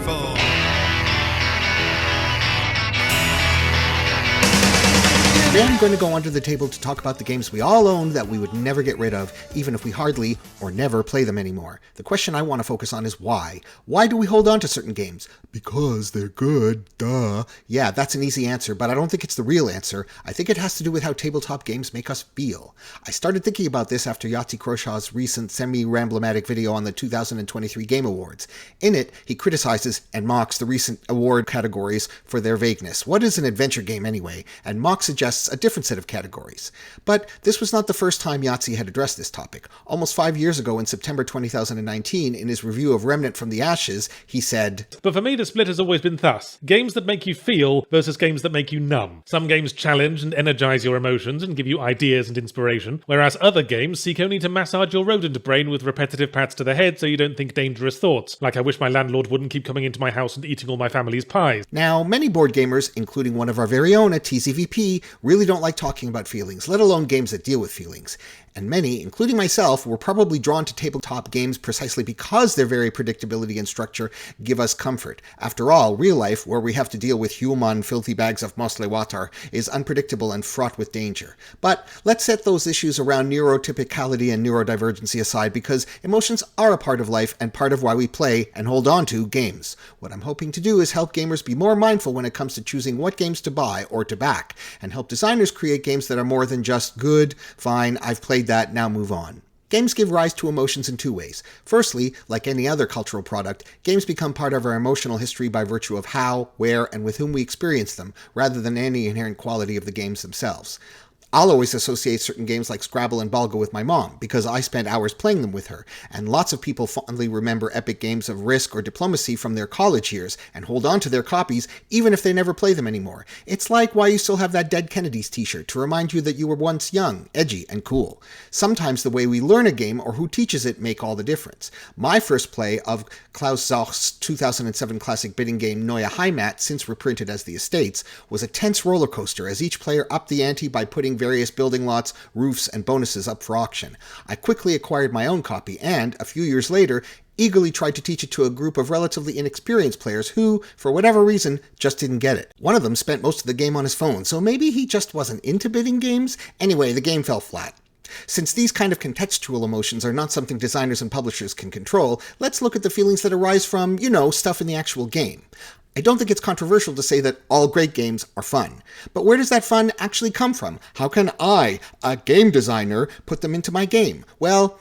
wonderful. Today I'm going to go under the table to talk about the games we all own that we would never get rid of, even if we hardly or never play them anymore. The question I want to focus on is why. Why do we hold on to certain games? Because they're good, duh. Yeah, that's an easy answer, but I don't think it's the real answer. I think it has to do with how tabletop games make us feel. I started thinking about this after Yahtzee Crowshaw's recent semi-ramblomatic video on the 2023 Game Awards. In it, he criticizes and mocks the recent award categories for their vagueness. What is an adventure game anyway? And Mock suggests a different set of categories. But this was not the first time Yahtzee had addressed this topic. Almost 5 years ago, in September 2019, in his review of Remnant from the Ashes, he said, "But for me, the split has always been thus. Games that make you feel versus games that make you numb. Some games challenge and energize your emotions and give you ideas and inspiration, whereas other games seek only to massage your rodent brain with repetitive pats to the head so you don't think dangerous thoughts, like I wish my landlord wouldn't keep coming into my house and eating all my family's pies." Now, many board gamers, including one of our very own at TZVP, really don't like talking about feelings, let alone games that deal with feelings. And many, including myself, were probably drawn to tabletop games precisely because their very predictability and structure give us comfort. After all, real life, where we have to deal with human filthy bags of mostly water, is unpredictable and fraught with danger. But let's set those issues around neurotypicality and neurodivergency aside, because emotions are a part of life and part of why we play and hold on to games. What I'm hoping to do is help gamers be more mindful when it comes to choosing what games to buy or to back, and help designers create games that are more than just good, fine, I've played that, now move on. Games give rise to emotions in two ways. Firstly, like any other cultural product, games become part of our emotional history by virtue of how, where, and with whom we experience them, rather than any inherent quality of the games themselves. I'll always associate certain games like Scrabble and Balga with my mom, because I spent hours playing them with her, and lots of people fondly remember epic games of Risk or Diplomacy from their college years, and hold on to their copies even if they never play them anymore. It's like why you still have that Dead Kennedys t-shirt, to remind you that you were once young, edgy, and cool. Sometimes the way we learn a game or who teaches it make all the difference. My first play of Klaus Zoch's 2007 classic bidding game Neue Heimat, since reprinted as The Estates, was a tense roller coaster as each player upped the ante by putting various building lots, roofs, and bonuses up for auction. I quickly acquired my own copy and, a few years later, eagerly tried to teach it to a group of relatively inexperienced players who, for whatever reason, just didn't get it. One of them spent most of the game on his phone, so maybe he just wasn't into bidding games? Anyway, the game fell flat. Since these kind of contextual emotions are not something designers and publishers can control, let's look at the feelings that arise from, stuff in the actual game. I don't think it's controversial to say that all great games are fun. But where does that fun actually come from? How can I, a game designer, put them into my game? Well,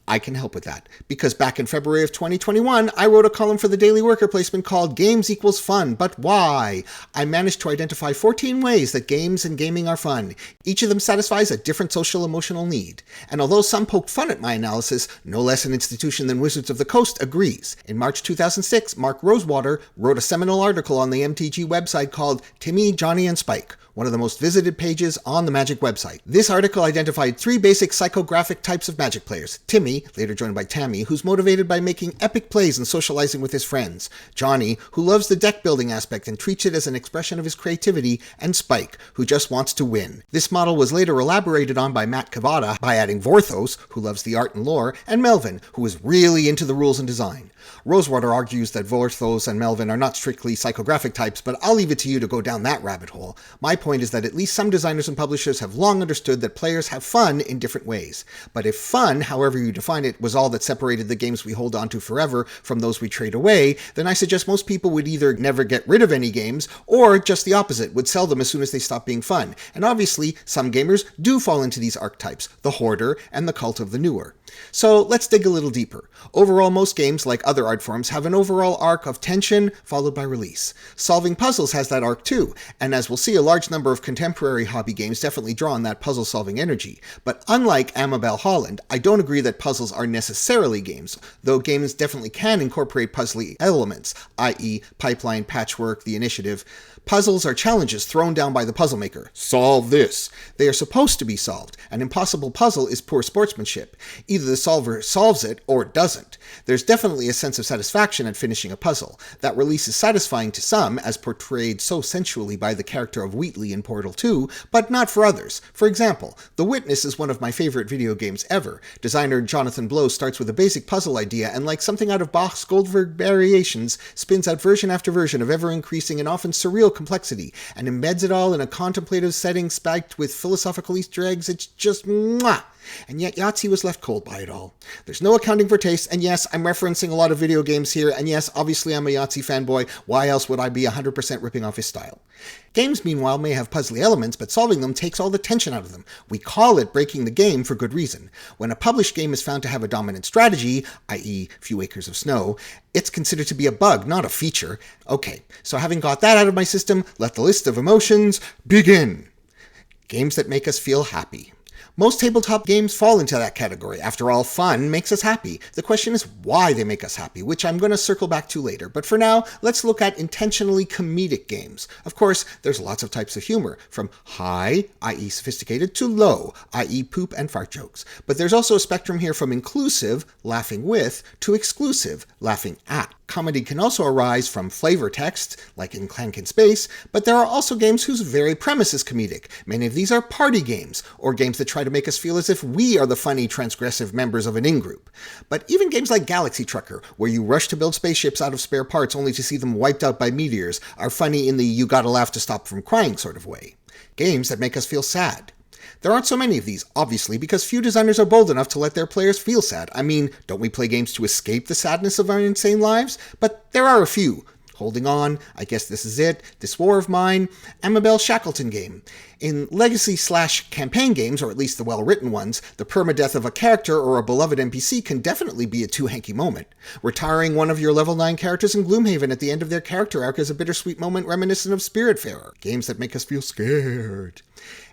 I can help with that, because back in February of 2021, I wrote a column for the Daily Worker placement called Games Equals Fun, but why? I managed to identify 14 ways that games and gaming are fun. Each of them satisfies a different social emotional need. And although some poked fun at my analysis, no less an institution than Wizards of the Coast agrees. In March 2006, Mark Rosewater wrote a seminal article on the MTG website called Timmy, Johnny, and Spike, one of the most visited pages on the Magic website. This article identified 3 basic psychographic types of Magic players. Timmy, later joined by Tammy, who's motivated by making epic plays and socializing with his friends. Johnny, who loves the deck building aspect and treats it as an expression of his creativity. And Spike, who just wants to win. This model was later elaborated on by Matt Cavada by adding Vorthos, who loves the art and lore, and Melvin, who is really into the rules and design. Rosewater argues that Vorthos and Melvin are not strictly psychographic types, but I'll leave it to you to go down that rabbit hole. My point is that at least some designers and publishers have long understood that players have fun in different ways. But if fun, however you define it, was all that separated the games we hold on to forever from those we trade away, then I suggest most people would either never get rid of any games, or just the opposite, would sell them as soon as they stop being fun. And obviously, some gamers do fall into these archetypes, the hoarder and the cult of the newer. So let's dig a little deeper. Overall, most games, like other art forms, have an overall arc of tension followed by release. Solving puzzles has that arc too, and as we'll see, a large number of contemporary hobby games definitely draw on that puzzle-solving energy. But unlike Amabel Holland, I don't agree that puzzles are necessarily games, though games definitely can incorporate puzzly elements, i.e. pipeline, patchwork, the initiative. Puzzles are challenges thrown down by the puzzle maker. Solve this. They are supposed to be solved. An impossible puzzle is poor sportsmanship. Either the solver solves it or doesn't. There's definitely a sense of satisfaction at finishing a puzzle. That release is satisfying to some, as portrayed so sensually by the character of Wheatley easily in Portal 2, but not for others. For example, The Witness is one of my favorite video games ever. Designer Jonathan Blow starts with a basic puzzle idea and, like something out of Bach's Goldberg Variations, spins out version after version of ever-increasing and often surreal complexity, and embeds it all in a contemplative setting spiked with philosophical Easter eggs. It's just mwah! And yet Yahtzee was left cold by it all. There's no accounting for taste, and yes, I'm referencing a lot of video games here, and yes, obviously I'm a Yahtzee fanboy. Why else would I be 100% ripping off his style? Games, meanwhile, may have puzzly elements, but solving them takes all the tension out of them. We call it breaking the game for good reason. When a published game is found to have a dominant strategy, i.e. few acres of snow, it's considered to be a bug, not a feature. Okay, so having got that out of my system, let the list of emotions begin. Games that make us feel happy. Most tabletop games fall into that category. After all, fun makes us happy. The question is why they make us happy, which I'm going to circle back to later. But for now, let's look at intentionally comedic games. Of course, there's lots of types of humor, from high, i.e. sophisticated, to low, i.e. poop and fart jokes. But there's also a spectrum here from inclusive, laughing with, to exclusive, laughing at. Comedy can also arise from flavor text, like in Clank in Space, but there are also games whose very premise is comedic. Many of these are party games, or games that try to make us feel as if we are the funny, transgressive members of an in-group. But even games like Galaxy Trucker, where you rush to build spaceships out of spare parts only to see them wiped out by meteors, are funny in the you gotta laugh to stop from crying sort of way. Games that make us feel sad. There aren't so many of these, obviously, because few designers are bold enough to let their players feel sad. I mean, don't we play games to escape the sadness of our insane lives? But there are a few. Holding On, I Guess This Is It, This War of Mine, Amabel Shackleton Game. In legacy/campaign games, or at least the well-written ones, the permadeath of a character or a beloved NPC can definitely be a too-hanky moment. Retiring one of your level 9 characters in Gloomhaven at the end of their character arc is a bittersweet moment reminiscent of Spiritfarer. Games that make us feel scared.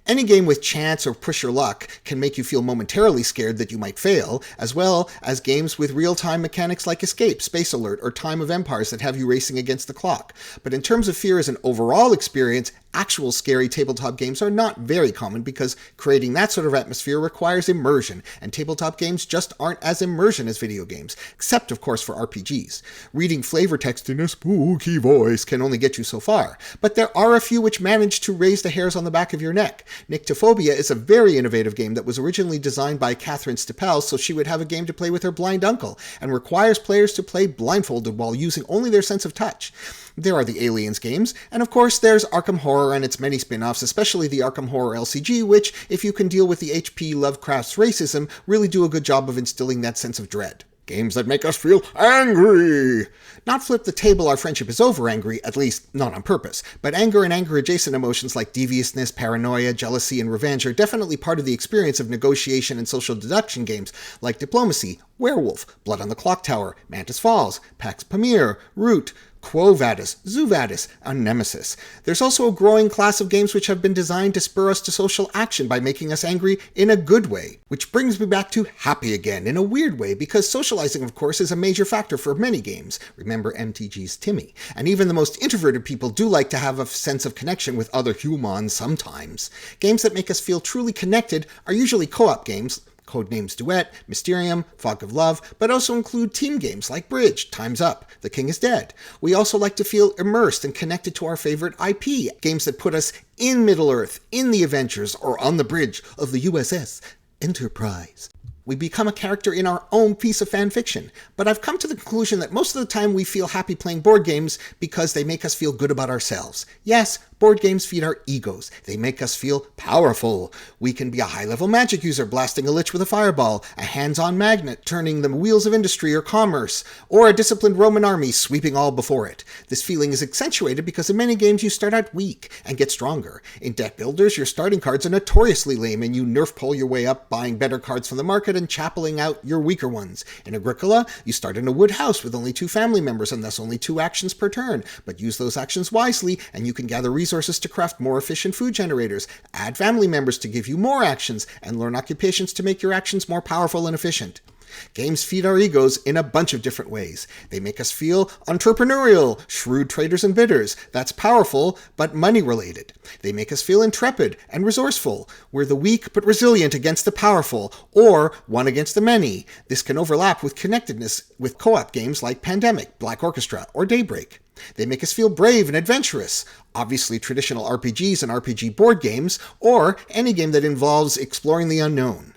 Any game with chance or push your luck can make you feel momentarily scared that you might fail, as well as games with real-time mechanics like Escape, Space Alert, or Time of Empires that have you racing against the clock. But in terms of fear as an overall experience, actual scary tabletop games are not very common because creating that sort of atmosphere requires immersion, and tabletop games just aren't as immersion as video games, except of course for RPGs. Reading flavor text in a spooky voice can only get you so far, but there are a few which manage to raise the hairs on the back of your neck. Nyctophobia is a very innovative game that was originally designed by Catherine Stapel so she would have a game to play with her blind uncle, and requires players to play blindfolded while using only their sense of touch. There are the Aliens games, and of course there's Arkham Horror and its many spin-offs, especially the Arkham Horror LCG, which, if you can deal with the H.P. Lovecraft's racism, really do a good job of instilling that sense of dread. Games that make us feel angry! Not flip the table our friendship is over angry, at least not on purpose, but anger and anger-adjacent emotions like deviousness, paranoia, jealousy, and revenge are definitely part of the experience of negotiation and social deduction games like Diplomacy, Werewolf, Blood on the Clock Tower, Mantis Falls, Pax Pamir, Root, Quo Vadis, Zoo Vadis, and Nemesis. There's also a growing class of games which have been designed to spur us to social action by making us angry in a good way. Which brings me back to happy again, in a weird way, because socializing, of course, is a major factor for many games. Remember MTG's Timmy. And even the most introverted people do like to have a sense of connection with other humans sometimes. Games that make us feel truly connected are usually co-op games, Codenames Duet, Mysterium, Fog of Love, but also include team games like Bridge, Time's Up, The King is Dead. We also like to feel immersed and connected to our favorite IP, games that put us in Middle-earth, in the Avengers, or on the bridge of the USS Enterprise. We become a character in our own piece of fan fiction, but I've come to the conclusion that most of the time we feel happy playing board games because they make us feel good about ourselves. Yes, board games feed our egos. They make us feel powerful. We can be a high-level magic user blasting a lich with a fireball, a hands-on magnet turning the wheels of industry or commerce, or a disciplined Roman army sweeping all before it. This feeling is accentuated because in many games you start out weak and get stronger. In deck builders, your starting cards are notoriously lame and you nerf pull your way up, buying better cards from the market and chappeling out your weaker ones. In Agricola, you start in a wood house with only 2 family members and thus only 2 actions per turn, but use those actions wisely and you can gather resources to craft more efficient food generators, add family members to give you more actions, and learn occupations to make your actions more powerful and efficient. Games feed our egos in a bunch of different ways. They make us feel entrepreneurial, shrewd traders and bidders. That's powerful, but money-related. They make us feel intrepid and resourceful. We're the weak but resilient against the powerful, or one against the many. This can overlap with connectedness with co-op games like Pandemic, Black Orchestra, or Daybreak. They make us feel brave and adventurous, obviously traditional RPGs and RPG board games, or any game that involves exploring the unknown.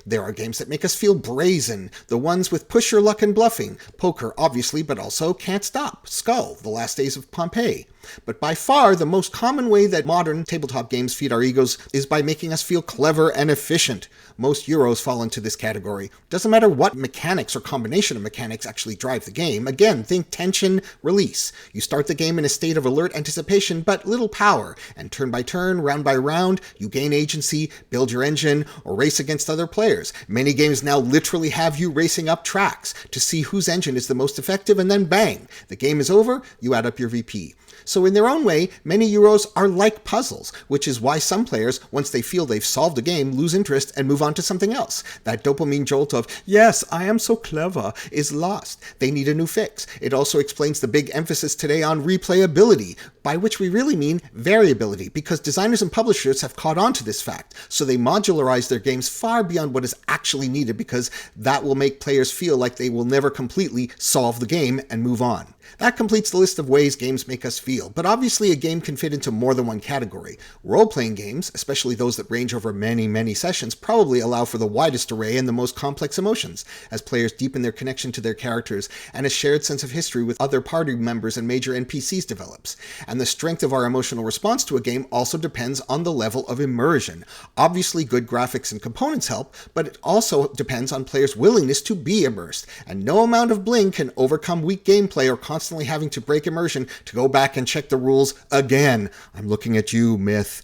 There are games that make us feel brazen, the ones with push your luck and bluffing, poker obviously, but also Can't Stop, Skull, The Last Days of Pompeii. But by far, the most common way that modern tabletop games feed our egos is by making us feel clever and efficient. Most Euros fall into this category. Doesn't matter what mechanics or combination of mechanics actually drive the game. Again, think tension, release. You start the game in a state of alert anticipation, but little power. And turn by turn, round by round, you gain agency, build your engine, or race against other players. Many games now literally have you racing up tracks to see whose engine is the most effective, and then bang, the game is over, you add up your VP. So in their own way, many Euros are like puzzles, which is why some players, once they feel they've solved a game, lose interest and move on to something else. That dopamine jolt of, yes, I am so clever, is lost. They need a new fix. It also explains the big emphasis today on replayability, by which we really mean variability, because designers and publishers have caught on to this fact, so they modularize their games far beyond what is actually needed, because that will make players feel like they will never completely solve the game and move on. That completes the list of ways games make us feel, but obviously a game can fit into more than one category. Role-playing games, especially those that range over many sessions, probably allow for the widest array and the most complex emotions, as players deepen their connection to their characters and a shared sense of history with other party members and major NPCs develops. And the strength of our emotional response to a game also depends on the level of immersion. Obviously, good graphics and components help, but it also depends on players' willingness to be immersed, and no amount of bling can overcome weak gameplay or constantly having to break immersion to go back and check the rules again. I'm looking at you, Myth.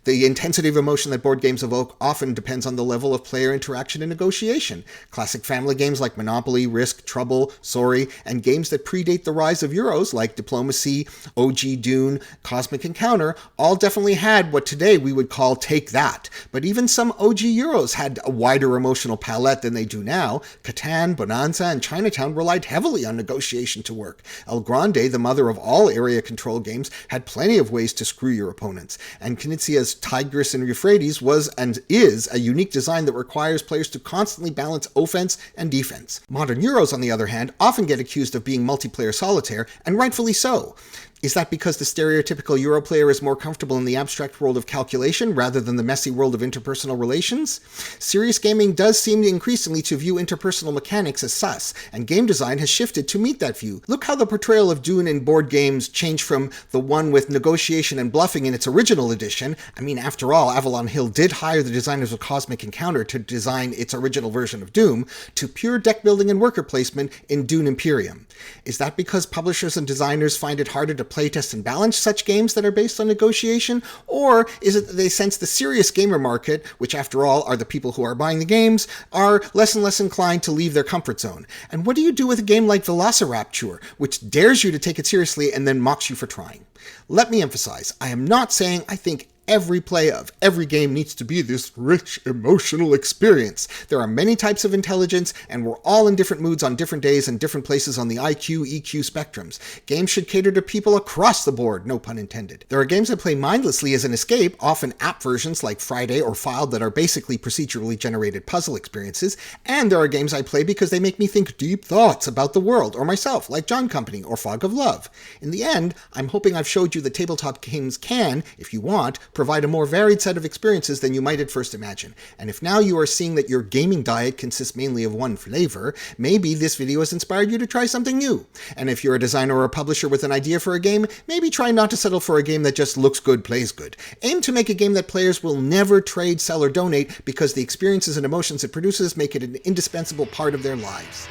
The intensity of emotion that board games evoke often depends on the level of player interaction and negotiation. Classic family games like Monopoly, Risk, Trouble, Sorry, and games that predate the rise of Euros like Diplomacy, OG Dune, Cosmic Encounter all definitely had what today we would call Take That. But even some OG Euros had a wider emotional palette than they do now. Catan, Bonanza, and Chinatown relied heavily on negotiation to work. El Grande, the mother of all area control games, had plenty of ways to screw your opponents. And Knizia's Tigris and Euphrates was and is a unique design that requires players to constantly balance offense and defense. Modern Euros, on the other hand, often get accused of being multiplayer solitaire, and rightfully so. Is that because the stereotypical Euro player is more comfortable in the abstract world of calculation rather than the messy world of interpersonal relations? Serious gaming does seem increasingly to view interpersonal mechanics as sus, and game design has shifted to meet that view. Look how the portrayal of Dune in board games changed from the one with negotiation and bluffing in its original edition. I mean, after all, Avalon Hill did hire the designers of Cosmic Encounter to design its original version of Doom, to pure deck building and worker placement in Dune Imperium. Is that because publishers and designers find it harder to playtest and balance such games that are based on negotiation? Or is it that they sense the serious gamer market, which after all are the people who are buying the games, are less and less inclined to leave their comfort zone? And what do you do with a game like Velociraptor, which dares you to take it seriously and then mocks you for trying? Let me emphasize, I am not saying I think every play of every game needs to be this rich emotional experience. There are many types of intelligence, and we're all in different moods on different days and different places on the IQ, EQ spectrums. Games should cater to people across the board, no pun intended. There are games that play mindlessly as an escape, often app versions like Friday or Filed that are basically procedurally generated puzzle experiences, and there are games I play because they make me think deep thoughts about the world or myself, like John Company or Fog of Love. In the end, I'm hoping I've showed you that tabletop games can, if you want, provide a more varied set of experiences than you might at first imagine. And if now you are seeing that your gaming diet consists mainly of one flavor, maybe this video has inspired you to try something new. And if you're a designer or a publisher with an idea for a game, maybe try not to settle for a game that just looks good, plays good. Aim to make a game that players will never trade, sell, or donate because the experiences and emotions it produces make it an indispensable part of their lives.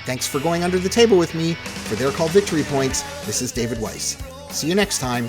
Thanks for going under the table with me. For They're Called Victory Points, this is David Weiss. See you next time.